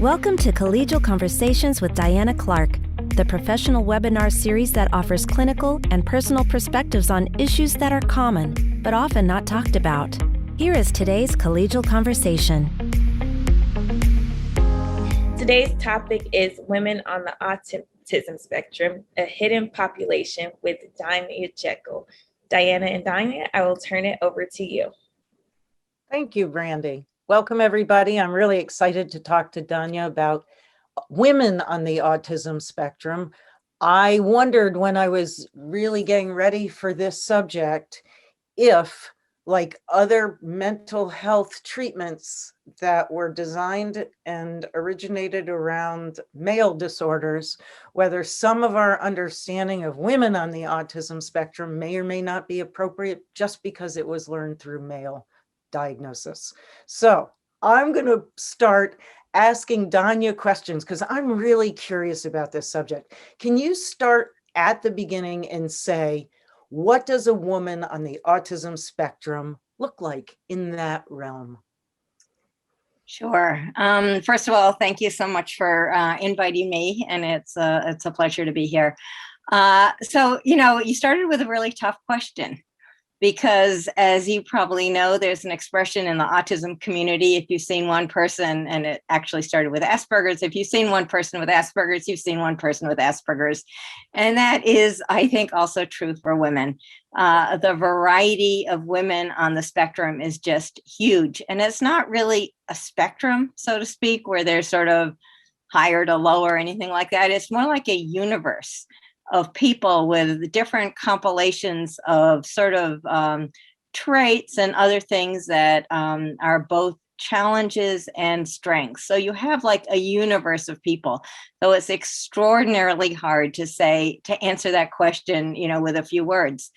Welcome to Collegial Conversations with Diana Clark, the professional webinar series that offers clinical and personal perspectives on issues that are common, but often not talked about. Here is today's Collegial Conversation. Today's topic is Women on the Autism Spectrum, a Hidden Population with Dania Jekel. Diana and Dania, I will turn it over to you. Thank you, Brandy. Welcome, everybody. I'm really excited to talk to Dania about women on the autism spectrum. I wondered when I was really getting ready for this subject if, like other mental health treatments that were designed and originated around male disorders, whether some of our understanding of women on the autism spectrum may or may not be appropriate just because it was learned through male diagnosis. So I'm going to start asking Dania questions because I'm really curious about this subject. Can you start at the beginning and say, what does a woman on the autism spectrum look like in that realm? Sure. First of all, thank you so much for inviting me, and it's a pleasure to be here. So, you started with a really tough question, because as you probably know, there's an expression in the autism community: if you've seen one person, and it actually started with Asperger's, if you've seen one person with Asperger's, you've seen one person with Asperger's. And that is, I think, also true for women. The variety of women on the spectrum is just huge. And it's not really a spectrum, so to speak, where they're sort of higher to lower or anything like that. It's more like a universe of people with different compilations of sort of traits and other things that are both challenges and strengths. So you have like a universe of people. So it's extraordinarily hard to answer that question, with a few words.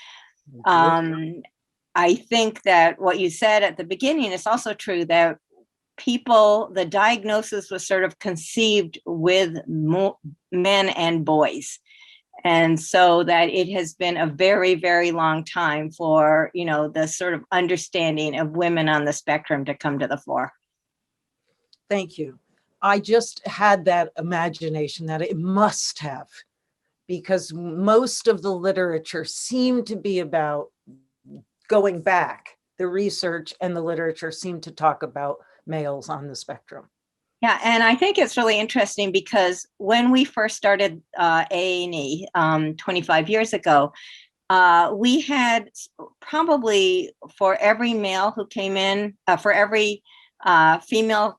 I think that what you said at the beginning is also true, that the diagnosis was sort of conceived with men and boys. And so that it has been a very, very long time for, the sort of understanding of women on the spectrum to come to the fore. Thank you. I just had that imagination that it must have, because most of the literature seemed to be about going back. The research and the literature seemed to talk about males on the spectrum. Yeah, and I think it's really interesting because when we first started A&E 25 years ago, we had probably for every male who came in, for every female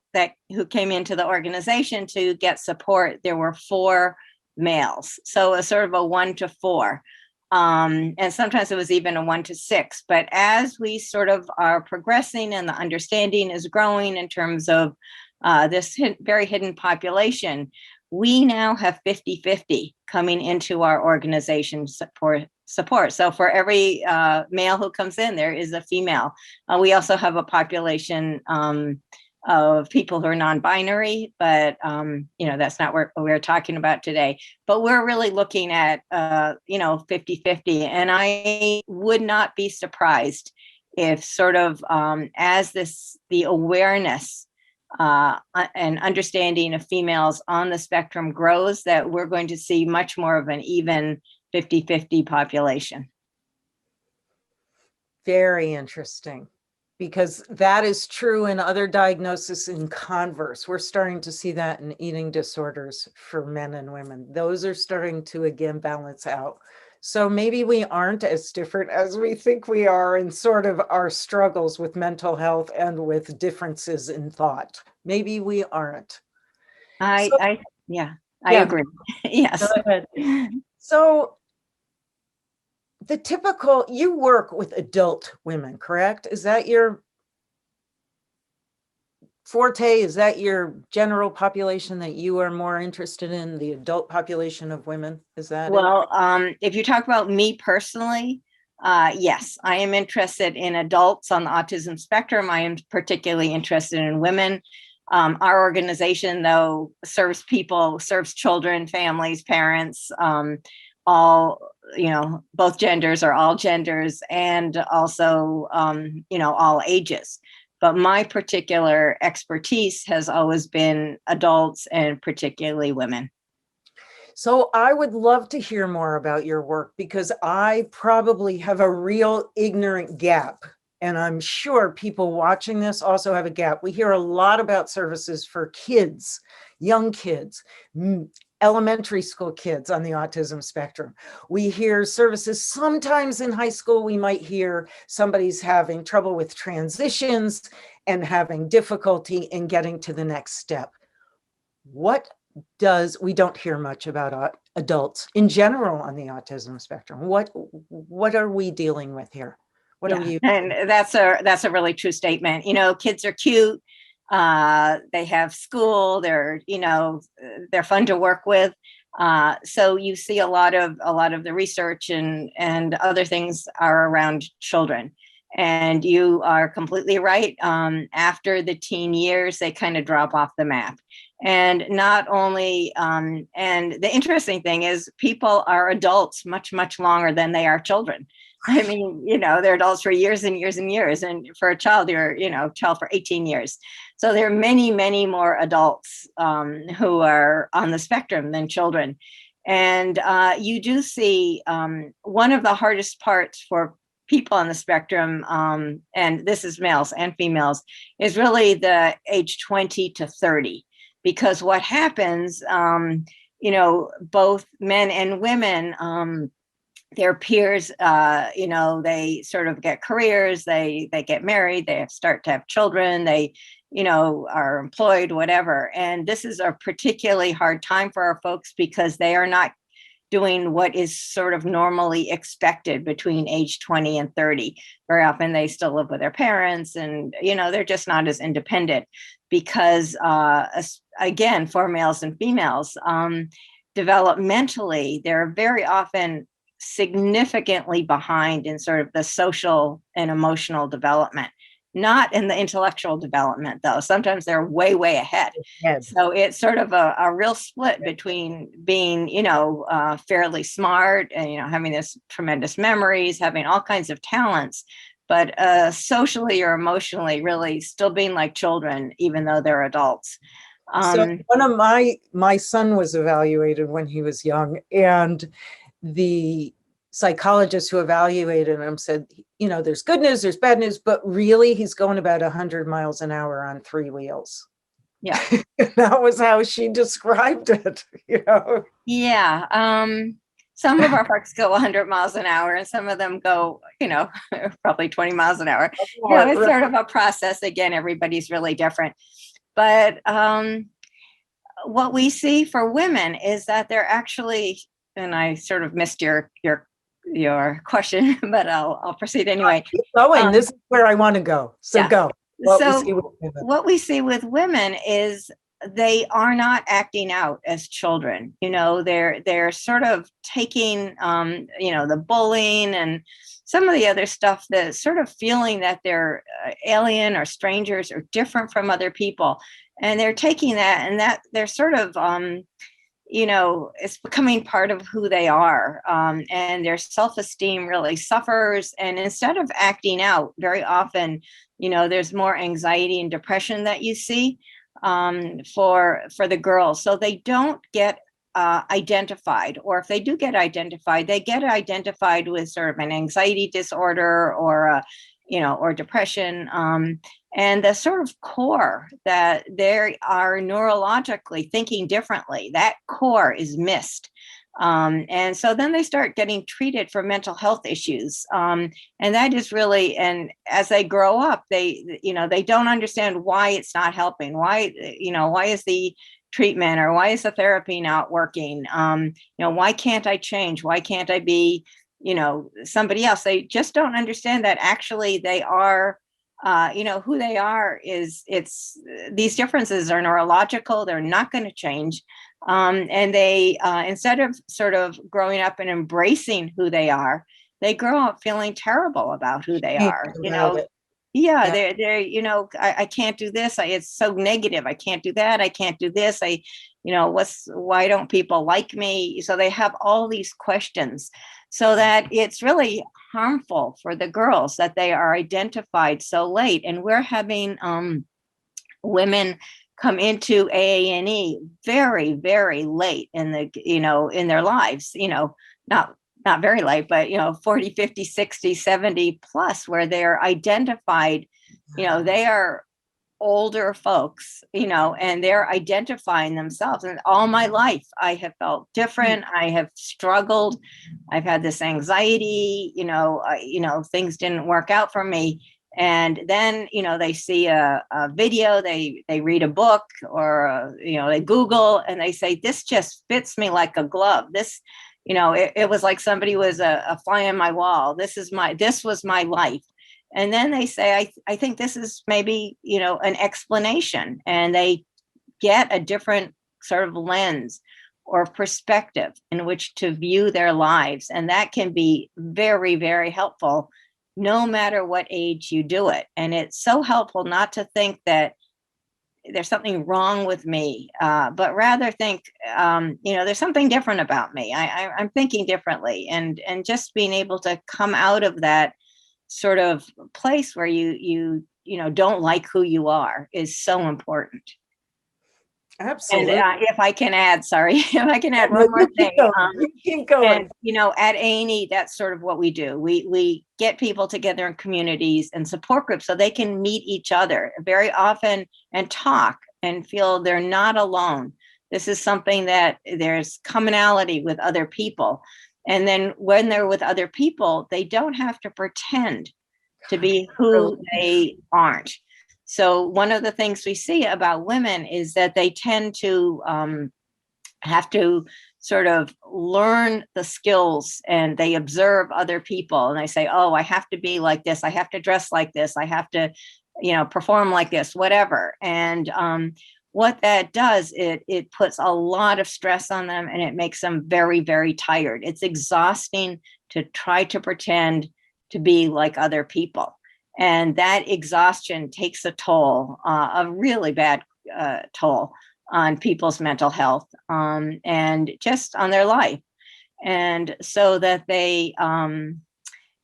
who came into the organization to get support, there were 4 males. So a sort of a 1 to 4. And sometimes it was even a 1 to 6. But as we sort of are progressing and the understanding is growing in terms of this very hidden population, we now have 50-50 coming into our organization for support. So for every male who comes in, there is a female. We also have a population of people who are non-binary, but that's not what we're talking about today. But we're really looking at 50-50, and I would not be surprised if sort of as the awareness and understanding of females on the spectrum grows, that we're going to see much more of an even 50-50 population. Very interesting, because that is true in other diagnoses in converse. We're starting to see that in eating disorders for men and women. Those are starting to again balance out. So maybe we aren't as different as we think we are in sort of our struggles with mental health and with differences in thought. Maybe we aren't. I agree. Yes. Go ahead. So you work with adult women, correct? Is that your forte? Is that your general population that you are more interested in, the adult population of women? Is that if you talk about me personally, yes, I am interested in adults on the autism spectrum. I am particularly interested in women. Our organization, though, serves children, families, parents, all, both genders or all genders, and also, all ages. But my particular expertise has always been adults and particularly women. So I would love to hear more about your work, because I probably have a real ignorant gap. And I'm sure people watching this also have a gap. We hear a lot about services for kids, young kids, elementary school kids on the autism spectrum. We hear services sometimes in high school. We might hear somebody's having trouble with transitions and having difficulty in getting to the next step. We don't hear much about adults in general on the autism spectrum. What are we dealing with here? What are you? And that's a really true statement. You know, kids are cute. They have school. They're fun to work with. So you see a lot of the research and other things are around children. And you are completely right. After the teen years, they kind of drop off the map. And not only, and the interesting thing is people are adults much, much longer than they are children. I mean, they're adults for years and years and years. And for a child, you're, child for 18 years. So there are many, many more adults who are on the spectrum than children. And you do see one of the hardest parts for people on the spectrum, and this is males and females, is really the age 20 to 30. Because what happens, both men and women, their peers, they sort of get careers, they get married, they start to have children, they, are employed, whatever. And this is a particularly hard time for our folks because they are not doing what is sort of normally expected between age 20 and 30. Very often they still live with their parents and, they're just not as independent because, again, for males and females, developmentally, they're very often significantly behind in sort of the social and emotional development. Not in the intellectual development, though. Sometimes they're way, way ahead. So it's sort of a real split between being, fairly smart and, having this tremendous memories, having all kinds of talents, but socially or emotionally really still being like children, even though they're adults. So one of my son was evaluated when he was young, and the psychologists who evaluated him said, there's good news, there's bad news, but really he's going about 100 miles an hour on 3 wheels. Yeah. That was how she described it, Yeah. Some of our parks go 100 miles an hour and some of them go, probably 20 miles an hour. It's sort of a process. Again, everybody's really different. But what we see for women is that they're actually, and I sort of missed your question, but I'll proceed anyway. Keep going. This is where I want to go. So yeah. Go. What we see with women is they are not acting out as children. They're sort of taking, the bullying and some of the other stuff, that sort of feeling that they're alien or strangers or different from other people. And they're taking that and that they're sort of, it's becoming part of who they are, and their self-esteem really suffers. And instead of acting out, very often, there's more anxiety and depression that you see for the girls. So they don't get identified, or if they do get identified, they get identified with sort of an anxiety disorder or or depression. And the sort of core that they are neurologically thinking differently, that core is missed. And so then they start getting treated for mental health issues. And that is really, and as they grow up, they don't understand why it's not helping. Why is the treatment or why is the therapy not working? Why can't I change? Why can't I be, somebody else? They just don't understand that actually they are, who they are these differences are neurological. They're not going to change. And they, instead of sort of growing up and embracing who they are, they grow up feeling terrible about who they are. Yeah. They're, I can't do this. It's so negative. I can't do that. I can't do this. Why don't people like me? So they have all these questions, so that it's really harmful for the girls that they are identified so late. And we're having women come into AA&E very, very late in the, in their lives, not very late, but, 40, 50, 60, 70 plus, where they're identified, they are older folks, and they're identifying themselves. And all my life, I have felt different. I have struggled. I've had this anxiety, things didn't work out for me. And then, they see a video, they read a book, or, they Google, and they say, this just fits me like a glove. This, it was like somebody was a fly on my wall. This was my life. And then they say, I think this is maybe, an explanation, and they get a different sort of lens or perspective in which to view their lives. And that can be very, very helpful, no matter what age you do it. And it's so helpful not to think that there's something wrong with me, but rather think, there's something different about me. I'm thinking differently, and just being able to come out of that sort of place where you don't like who you are is so important. Absolutely. And if I can add one more thing. Keep going. And, at A&E, that's sort of what we do. We get people together in communities and support groups so they can meet each other very often and talk and feel they're not alone. This is something that there's commonality with other people. And then when they're with other people, they don't have to pretend to be who they aren't. So one of the things we see about women is that they tend to have to sort of learn the skills, and they observe other people, and they say, oh, I have to be like this. I have to dress like this. I have to, perform like this, whatever. And what that does, it puts a lot of stress on them, and it makes them very, very tired. It's exhausting to try to pretend to be like other people. And that exhaustion takes a toll, a really bad toll on people's mental health, and just on their life. And so that they,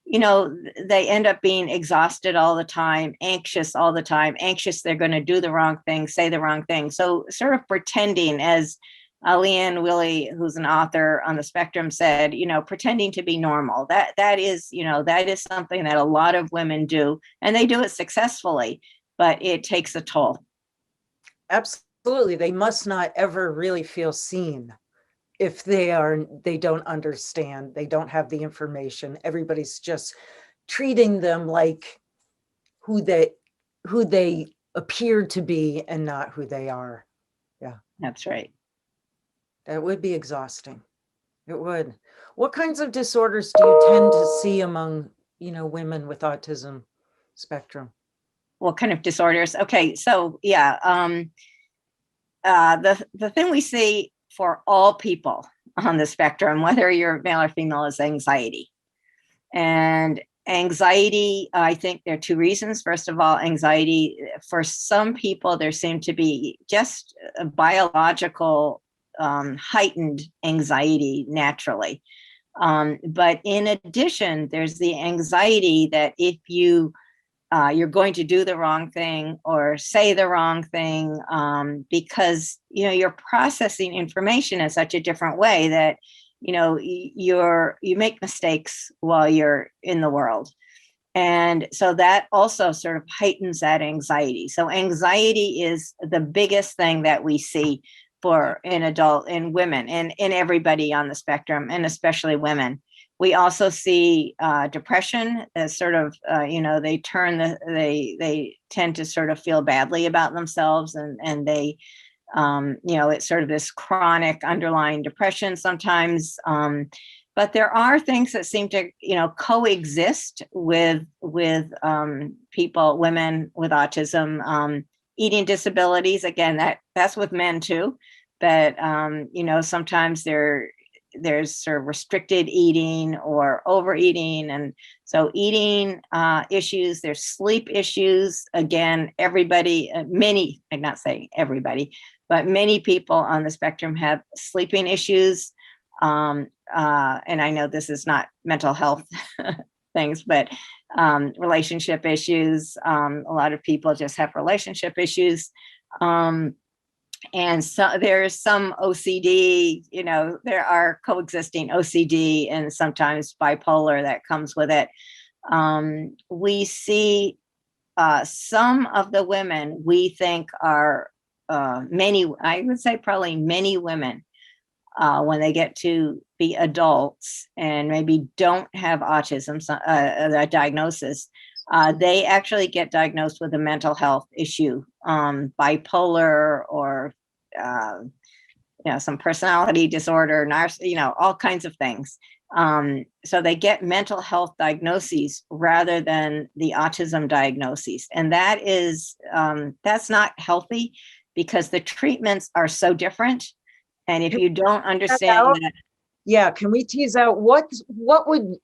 they end up being exhausted all the time, anxious all the time, anxious they're going to do the wrong thing, say the wrong thing. So sort of pretending, as Leanne Willie, who's an author on the spectrum, said, pretending to be normal. That is something that a lot of women do, and they do it successfully, but it takes a toll. Absolutely. They must not ever really feel seen if they don't understand, they don't have the information. Everybody's just treating them like who they appear to be and not who they are. Yeah. That's right. That would be exhausting. It would. What kinds of disorders do you tend to see among, women with autism spectrum? What kind of disorders? Okay, so yeah, the thing we see for all people on the spectrum, whether you're male or female, is anxiety. And anxiety, I think there are two reasons. First of all, anxiety, for some people, there seem to be just a biological heightened anxiety naturally. But in addition, there's the anxiety that if you're going to do the wrong thing or say the wrong thing, because you're processing information in such a different way that you make mistakes while you're in the world. And so that also sort of heightens that anxiety. So anxiety is the biggest thing that we see in women and in everybody on the spectrum, and especially women. We also see depression as sort of, they tend to sort of feel badly about themselves, and they, it's sort of this chronic underlying depression sometimes. But there are things that seem to, coexist with people, women with autism. Eating disabilities, again, that's with men too, but sometimes there's sort of restricted eating or overeating, and so eating issues. There's sleep issues. Again, many, I'm not saying everybody, but many people on the spectrum have sleeping issues. And I know this is not mental health things, but relationship issues. A lot of people just have relationship issues. And so there's some OCD, there are coexisting OCD and sometimes bipolar that comes with it. We see some of the women we think are I would say probably many women, when they get to be adults and maybe don't have autism, a diagnosis, they actually get diagnosed with a mental health issue, bipolar or some personality disorder, all kinds of things. So they get mental health diagnoses rather than the autism diagnoses, and that's not healthy because the treatments are so different. And if you don't understand that, yeah, can we tease out what would,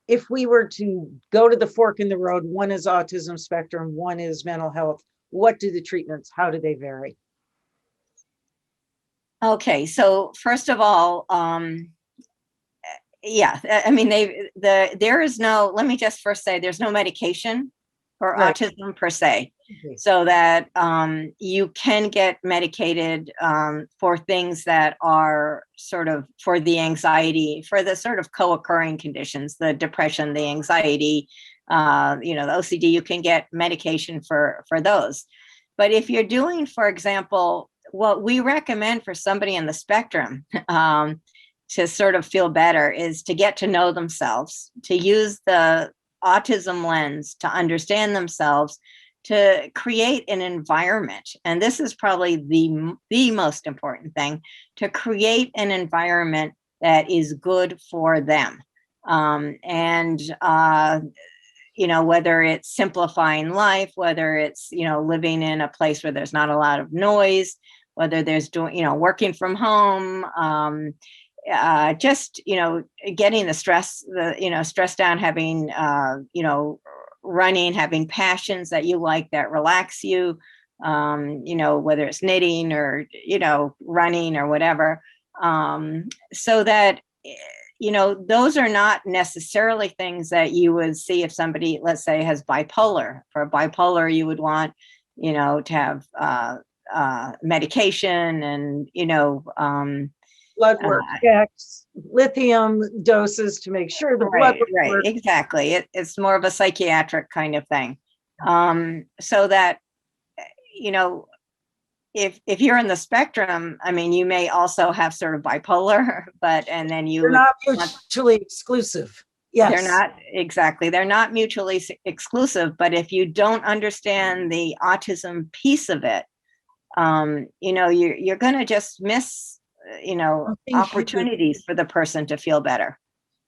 if we were to go to the fork in the road, one is autism spectrum, one is mental health, what do the treatments, how do they vary? okay, so first of all, there is no, let me just first say there's no medication for Right. autism per se. Okay. So that you can get medicated for things that are sort of for the anxiety, for the sort of co-occurring conditions, the depression, the anxiety, the OCD, you can get medication for those. But if you're doing, for example, what we recommend for somebody in the spectrum to sort of feel better is to get to know themselves, to use the autism lens to understand themselves, to create an environment. And this is probably the most important thing, to create an environment that is good for them. Whether it's simplifying life, whether it's, living in a place where there's not a lot of noise, whether there's working from home, getting the stress down, having, running, having passions that you like that relax you, whether it's knitting or, running or whatever. So that, those are not necessarily things that you would see if somebody, let's say, has bipolar. For bipolar, you would want, to have medication and, Blood work checks, lithium doses to make sure the blood works. Exactly. It's more of a psychiatric kind of thing. So that, if you're in the spectrum, I mean, you may also have sort of bipolar, and then they're not mutually exclusive. Yes. They're not mutually exclusive, but if you don't understand the autism piece of it, you're going to just miss opportunities for the person to feel better.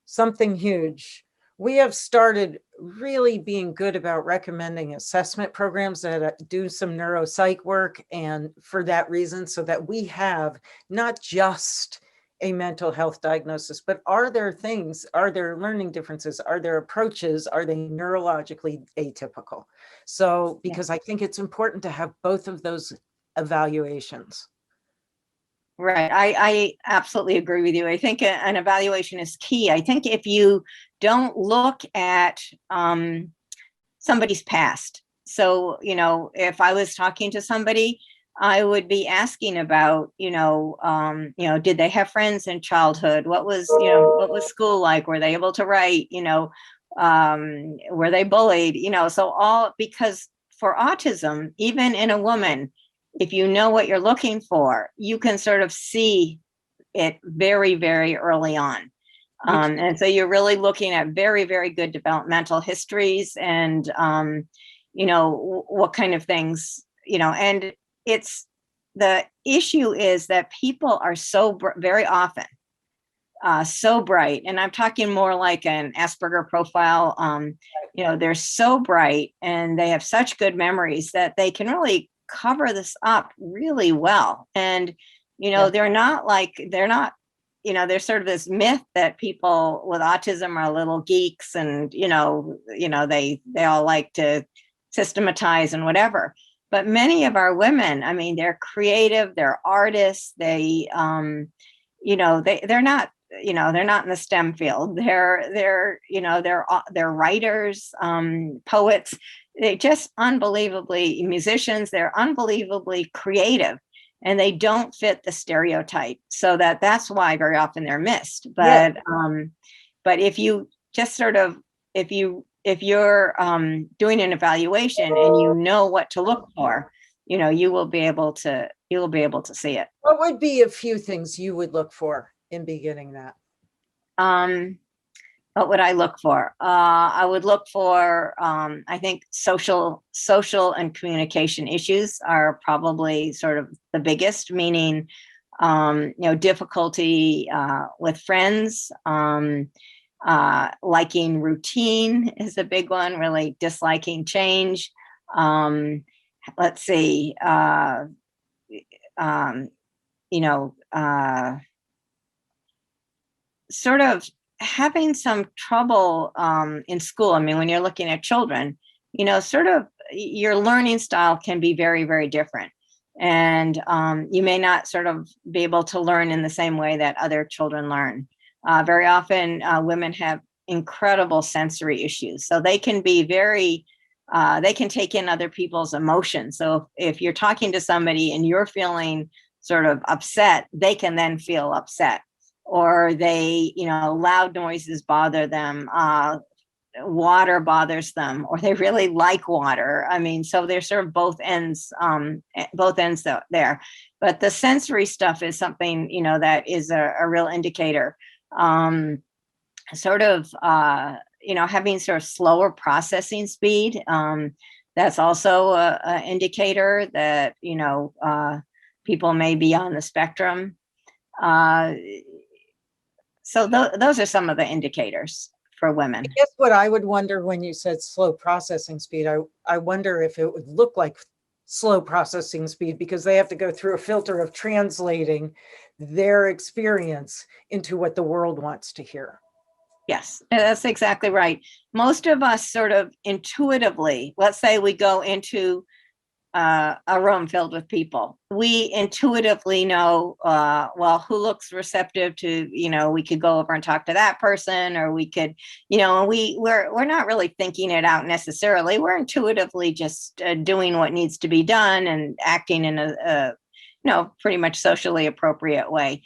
Something huge. We have started really being good about recommending assessment programs that do some neuropsych work, and for that reason, so that we have not just a mental health diagnosis, but are there learning differences? Are there approaches? Are they neurologically atypical? So, because I think it's important to have both of those evaluations. Right. I absolutely agree with you. I think an evaluation is key. I think if you don't look at somebody's past, so, if I was talking to somebody, I would be asking about, did they have friends in childhood? What was school like? Were they able to write? Were they bullied? Because for autism, even in a woman, if you know what you're looking for, you can sort of see it very, very early on. And so you're really looking at very, very good developmental histories and, what kind of things, and the issue is that people are very often so bright. And I'm talking more like an Asperger profile. They're so bright and they have such good memories that they can really cover this up really well. And, there's sort of this myth that people with autism are little geeks and, they all like to systematize and whatever. But many of our women, I mean, they're creative, they're artists, they're not they're not in the STEM field. They're writers, poets. They're just unbelievably musicians. They're unbelievably creative, and they don't fit the stereotype. So that's why very often they're missed. But but if you just sort of, if you're doing an evaluation and you know what to look for, you will be able to see it. What would be a few things you would look for in beginning that? What would I look for? I would look for, I think social and communication issues are probably sort of the biggest, meaning, difficulty with friends, liking routine is a big one, really disliking change. Let's see, sort of having some trouble in school. I mean, when you're looking at children, sort of your learning style can be very, very different. And you may not sort of be able to learn in the same way that other children learn. Very often women have incredible sensory issues. So they can be they can take in other people's emotions. So if you're talking to somebody and you're feeling sort of upset, they can then feel upset. Or they, loud noises bother them, water bothers them, or they really like water. I mean, so there's sort of both ends there. But the sensory stuff is something, that is a real indicator. Having sort of slower processing speed. That's also an indicator that, people may be on the spectrum. So those are some of the indicators for women. I guess what I would wonder when you said slow processing speed, I wonder if it would look like slow processing speed because they have to go through a filter of translating their experience into what the world wants to hear. Yes, that's exactly right. Most of us sort of intuitively, let's say we go into a room filled with people, we intuitively know, who looks receptive to, we could go over and talk to that person, or we could, and we're not really thinking it out necessarily. We're intuitively just doing what needs to be done and acting in a pretty much socially appropriate way.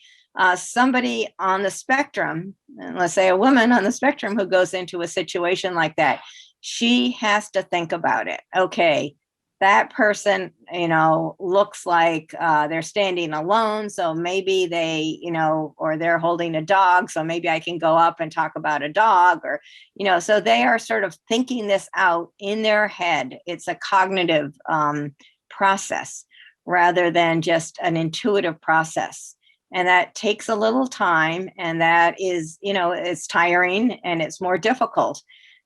Somebody on the spectrum, and let's say a woman on the spectrum who goes into a situation like that, she has to think about it. Okay, that person, looks like they're standing alone. So maybe they, or they're holding a dog. So maybe I can go up and talk about a dog, or, so they are sort of thinking this out in their head. It's a cognitive process rather than just an intuitive process. And that takes a little time, and that is, it's tiring and it's more difficult.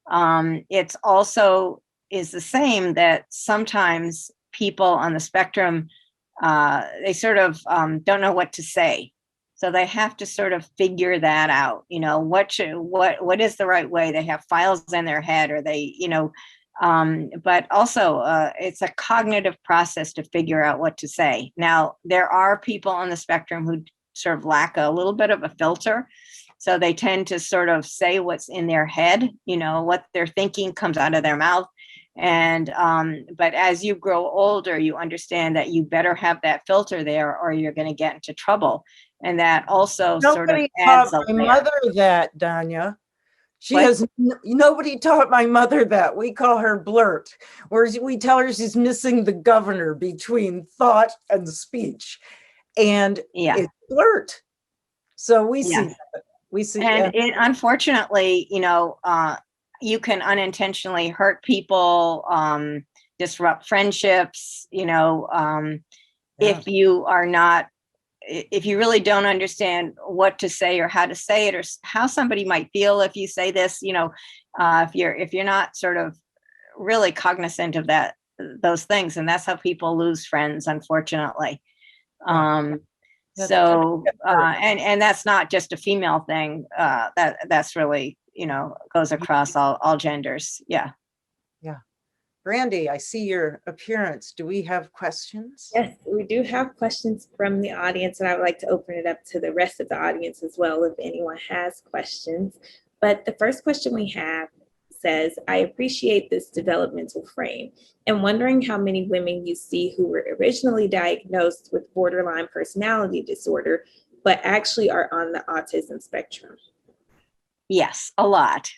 It's also is the same that sometimes people on the spectrum, they sort of don't know what to say. So they have to sort of figure that out. What is the right way? They have files in their head, or they, but also it's a cognitive process to figure out what to say. Now, there are people on the spectrum who sort of lack a little bit of a filter. So they tend to sort of say what's in their head, what they're thinking comes out of their mouth. And but as you grow older, you understand that you better have that filter there, or you're going to get into trouble. And that also sort of adds up. My mother that, Dania. Nobody taught my mother that. We call her blurt, or we tell her she's missing the governor between thought and speech, and it's blurt. So we see that. We see, and it, unfortunately, you can unintentionally hurt people, disrupt friendships, if you are not, if you really don't understand what to say or how to say it, or how somebody might feel if you say this, if you're not sort of really cognizant of those things, and that's how people lose friends, unfortunately. So, and that's not just a female thing. That's really, goes across all genders. Yeah. Brandy, I see your appearance. Do we have questions? Yes, we do have questions from the audience, and I would like to open it up to the rest of the audience as well if anyone has questions. But the first question we have says, I appreciate this developmental frame and wondering how many women you see who were originally diagnosed with borderline personality disorder, but actually are on the autism spectrum. Yes, a lot.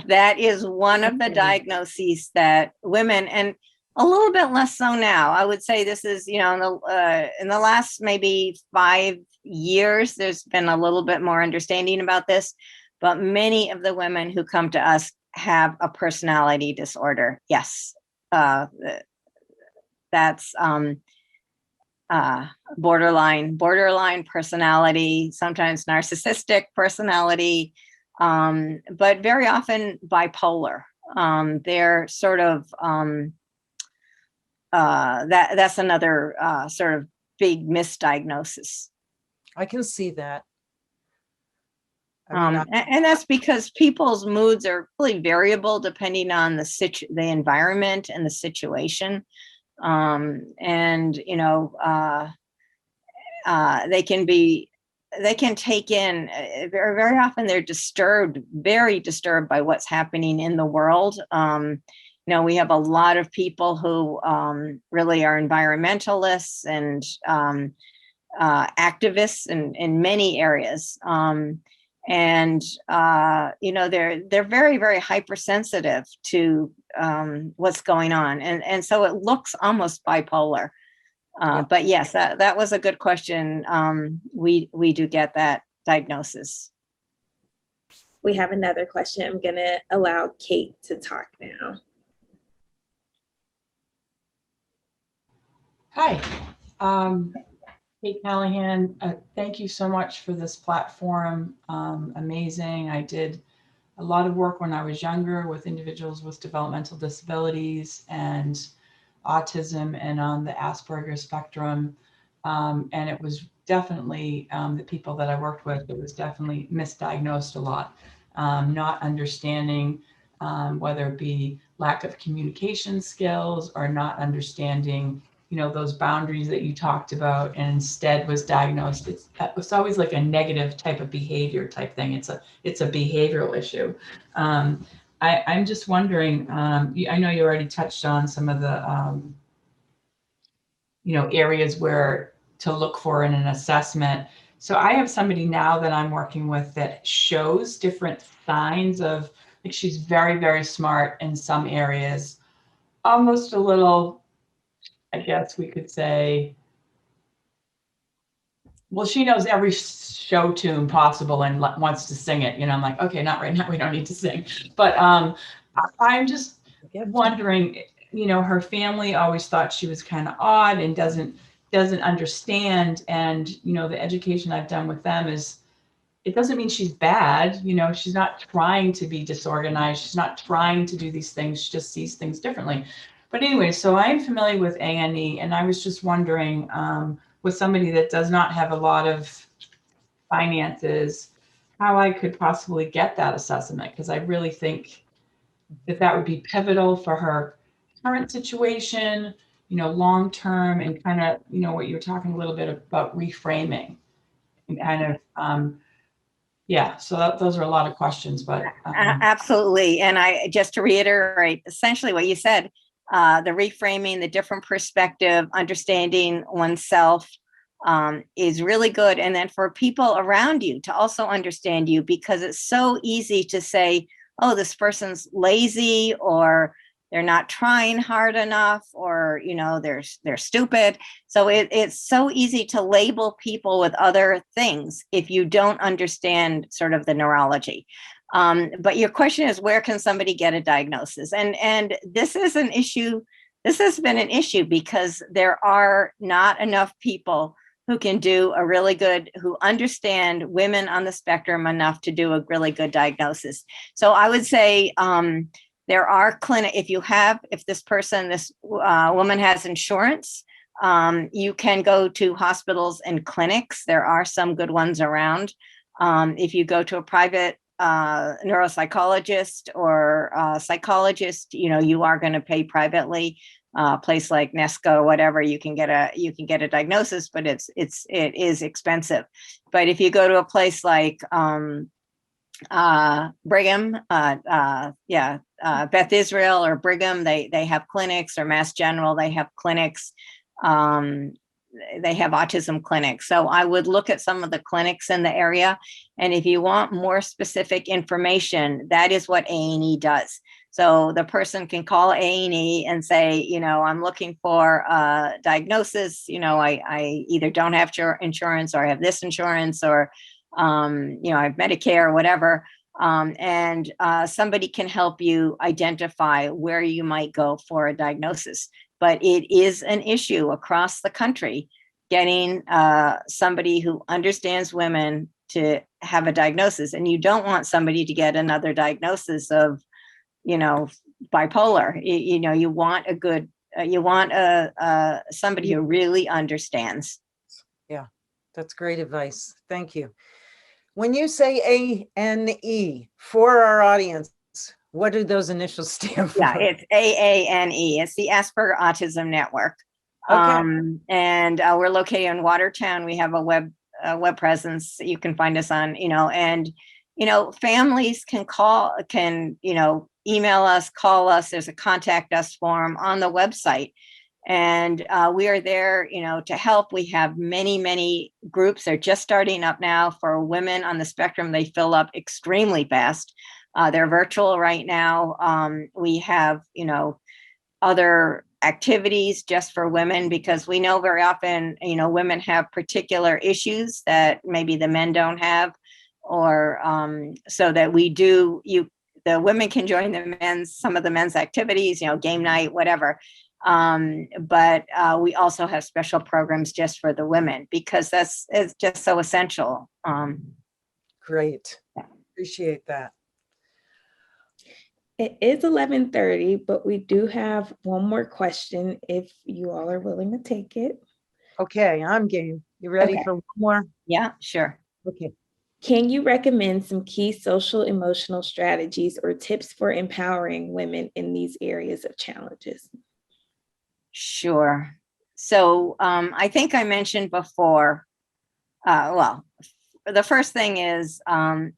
That is one of the diagnoses that women, and a little bit less so now. I would say this is, in the last maybe 5 years, there's been a little bit more understanding about this, but many of the women who come to us have a personality disorder. Yes, that's borderline personality, sometimes narcissistic personality, but very often bipolar. They're sort of that's another sort of big misdiagnosis. I can see that. And that's because people's moods are really variable depending on the environment and the situation. They can take in very often they're very disturbed by what's happening in the world. We have a lot of people who really are environmentalists and activists in many areas. They're very, very hypersensitive to what's going on. And so it looks almost bipolar. But yes, that was a good question. We do get that diagnosis. We have another question. I'm going to allow Kate to talk now. Hi, Kate Callahan. Thank you so much for this platform. Amazing. I did a lot of work when I was younger with individuals with developmental disabilities and autism and on the Asperger spectrum. And it was definitely the people that I worked with, it was definitely misdiagnosed a lot. Not understanding whether it be lack of communication skills or not understanding those boundaries that you talked about, and instead was diagnosed. It's always like a negative type of behavior type thing. It's a behavioral issue. I'm just wondering, I know you already touched on some of the, areas where to look for in an assessment. So I have somebody now that I'm working with that shows different signs of, like, she's very, very smart in some areas, almost a little, I guess we could say, well, she knows every show tune possible and wants to sing it. I'm like, okay, not right now. We don't need to sing. But I'm just wondering, her family always thought she was kind of odd and doesn't understand. And, the education I've done with them is, it doesn't mean she's bad. She's not trying to be disorganized. She's not trying to do these things. She just sees things differently. But anyway, so I'm familiar with A&E, and I was just wondering, with somebody that does not have a lot of finances, how I could possibly get that assessment, because I really think that would be pivotal for her current situation, long-term, and kind of, what you were talking a little bit about reframing and kind of, so those are a lot of questions, but. Absolutely. And just to reiterate, essentially what you said, the reframing, the different perspective, understanding oneself is really good. And then for people around you to also understand you, because it's so easy to say, oh, this person's lazy, or they're not trying hard enough, or, they're stupid. So it's so easy to label people with other things if you don't understand sort of the neurology. But your question is, where can somebody get a diagnosis? And this is an issue. This has been an issue because there are not enough people who can who understand women on the spectrum enough to do a really good diagnosis. So I would say there are if this woman has insurance, you can go to hospitals and clinics. There are some good ones around. If you go to a private neuropsychologist or psychologist, you are going to pay privately. Place like Nesca or whatever, you can get a diagnosis, but it is expensive. But if you go to a place like Brigham, Beth Israel or Brigham, they have clinics, or Mass General, they have clinics. They have autism clinics. So I would look at some of the clinics in the area. And if you want more specific information, that is what A&E does. So the person can call A&E and say, I'm looking for a diagnosis. I either don't have insurance, or I have this insurance, or, I have Medicare or whatever. And somebody can help you identify where you might go for a diagnosis. But it is an issue across the country getting somebody who understands women to have a diagnosis. And you don't want somebody to get another diagnosis of, bipolar. You want somebody who really understands. Yeah, that's great advice. Thank you. When you say ANE for our audience, what do those initials stand for? Yeah, it's AANE. It's the Asperger Autism Network. Okay. And we're located in Watertown. We have a web presence. You can find us on, and families can email us, call us. There's a contact us form on the website. And we are there, to help. We have many, many groups. They're just starting up now for women on the spectrum. They fill up extremely fast. They're virtual right now. We have, other activities just for women, because we know very often, women have particular issues that maybe the men don't have, or so that the women can join some of the men's activities, game night, whatever. But we also have special programs just for the women, because it's just so essential. Great. Appreciate that. It is 11:30, but we do have one more question if you all are willing to take it. Okay, I'm game. You ready Okay. for one more? Yeah, sure. Okay. Can you recommend some key social emotional strategies or tips for empowering women in these areas of challenges? Sure. So I think I mentioned before, the first thing is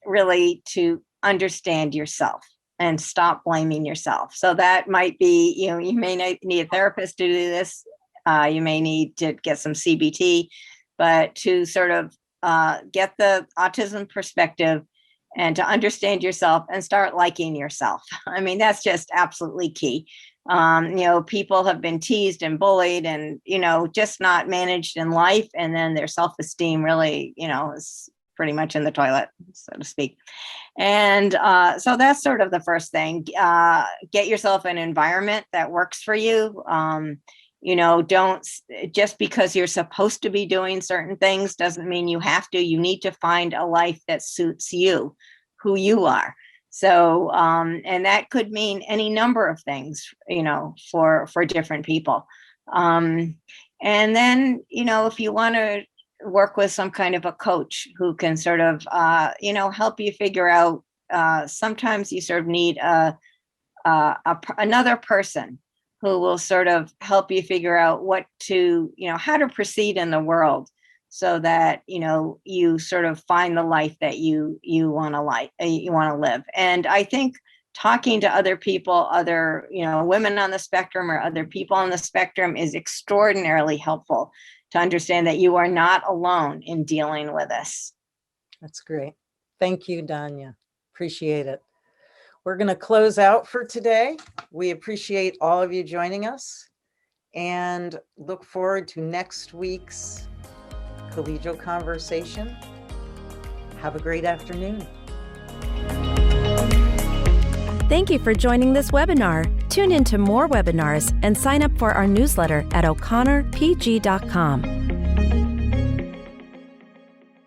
really to understand yourself and stop blaming yourself. So that might be, you may need a therapist to do this. You may need to get some CBT, but to sort of get the autism perspective and to understand yourself and start liking yourself. I mean, that's just absolutely key. People have been teased and bullied and, just not managed in life. And then their self-esteem really, is pretty much in the toilet, so to speak. And so that's sort of the first thing. Get yourself an environment that works for you. Don't, just because you're supposed to be doing certain things doesn't mean you have to. You need to find a life that suits you, who you are. So, and that could mean any number of things, for different people. And then, if you want to work with some kind of a coach who can sort of, help you figure out, sometimes you sort of need another person who will sort of help you figure out how to proceed in the world, so that, you sort of find the life that you want to live. And I think talking to other people, other, women on the spectrum or other people on the spectrum is extraordinarily helpful to understand that you are not alone in dealing with this. That's great. Thank you, Dania. Appreciate it. We're going to close out for today. We appreciate all of you joining us and look forward to next week's Collegial Conversation. Have a great afternoon. Thank you for joining this webinar. Tune in to more webinars and sign up for our newsletter at o'connorpg.com.